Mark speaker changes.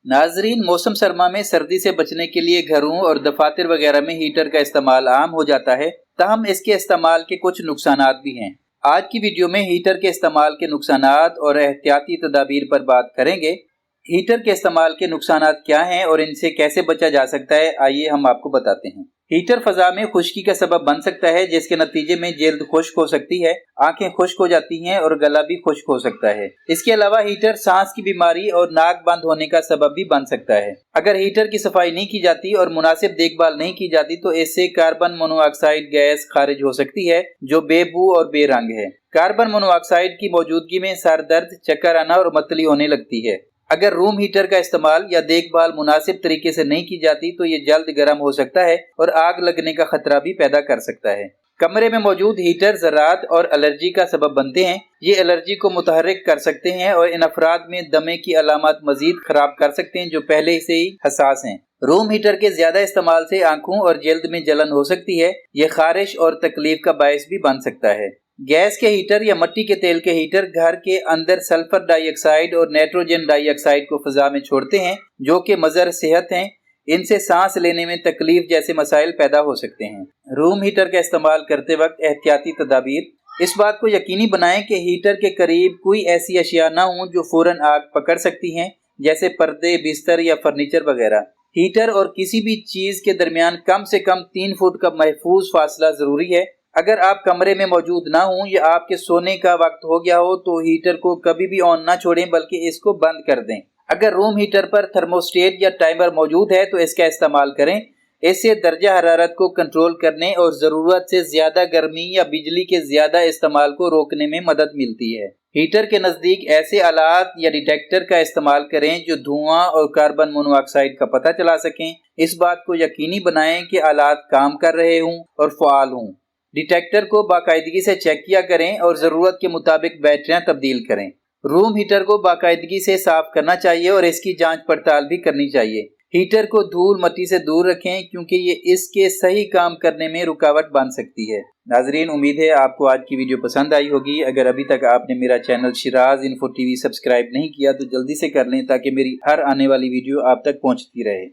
Speaker 1: नाजरीन, मौसम सरमा में सर्दी से बचने के लिए घरों और दफातर वगैरह में हीटर का इस्तेमाल आम हो जाता है, ताहम इसके इस्तेमाल के कुछ नुकसानात भी हैं। आज की वीडियो में हीटर के इस्तेमाल के नुकसानात और एहतियाती तदाबीर पर बात करेंगे। हीटर के इस्तेमाल के नुकसानात क्या हैं और इनसे कैसे बचा जा सकता है, आइए हम आपको बताते हैं। हीटर फजा में खुश्की का सबब बन सकता है, जिसके नतीजे में जल्द खुश्क हो सकती है, आंखें खुश्क हो जाती हैं और गला भी खुश्क हो सकता है। इसके अलावा हीटर सांस की बीमारी और नाक बंद होने का सबब भी बन सकता है। अगर हीटर की सफाई नहीं की जाती और मुनासिब देखभाल नहीं की जाती तो इससे कार्बन मोनोऑक्साइड गैस खारिज हो सकती है, जो बेबू और बेरंग है। कार्बन मोनोऑक्साइड की मौजूदगी में सर दर्द, चक्कर आना और मतली होने लगती है। अगर रूम हीटर का इस्तेमाल या देखभाल मुनासिब तरीके से नहीं की जाती तो ये जल्द गर्म हो सकता है और आग लगने का खतरा भी पैदा कर सकता है। कमरे में मौजूद हीटर ज़रात और एलर्जी का सबब बनते हैं। ये एलर्जी को मुतहर्रिक कर सकते हैं और इन अफराद में दमे की अलामत मजीद खराब कर सकते हैं, जो पहले से ही हसास हैं। रूम हीटर के ज्यादा इस्तेमाल से आंखों और जल्द में जलन हो सकती है। ये खारिश और तकलीफ का बायस भी बन सकता है। गैस के हीटर या मिट्टी के तेल के हीटर घर के अंदर सल्फर डाइऑक्साइड और नाइट्रोजन डाइऑक्साइड को फिजा में छोड़ते हैं, जो कि मज़र सेहत हैं। इनसे सांस लेने में तकलीफ जैसे मसाइल पैदा हो सकते हैं। रूम हीटर का इस्तेमाल करते वक्त एहतियाती तदाबीर: इस बात को यकीनी बनाएं कि हीटर के करीब कोई ऐसी अशिया ना हो जो फौरन आग पकड़ सकती हैं, जैसे पर्दे, बिस्तर या फर्नीचर वगैरह। हीटर और किसी भी चीज के दरमियान कम से कम 3 फुट का महफूज फासला जरूरी है। अगर आप कमरे में मौजूद ना हो या आपके सोने का वक्त हो गया हो तो हीटर को कभी भी ऑन ना छोड़ें, बल्कि इसको बंद कर दें। अगर रूम हीटर पर थर्मोस्टेट या टाइमर मौजूद है तो इसका इस्तेमाल करें। इससे दर्जा हरारत को कंट्रोल करने और ज़रूरत से ज़्यादा गर्मी या बिजली के ज़्यादा इस्तेमाल को रोकने में मदद मिलती है। हीटर के नज़दीक ऐसे आलात या डिटेक्टर का इस्तेमाल करें जो धुआं और कार्बन मोनोऑक्साइड का पता चला सकें। इस बात को यकीनी बनाएं कि आलात काम कर रहे हों और फ़आल हों। डिटेक्टर को बाकायदगी से चेक किया करें और ज़रूरत के मुताबिक बैटरियां तब्दील करें। रूम हीटर को बाकायदगी से साफ करना चाहिए और इसकी जांच पड़ताल भी करनी चाहिए। हीटर को धूल मट्टी से दूर रखें, क्योंकि ये इसके सही काम करने में रुकावट बन सकती है। नाजरीन, उम्मीद है आपको आज की वीडियो पसंद आई होगी। अगर अभी तक आपने मेरा channel Siraj info TV subscribe नहीं किया तो जल्दी से कर लें, ताकि मेरी हर आने वाली वीडियो आप तक पहुंचती रहे।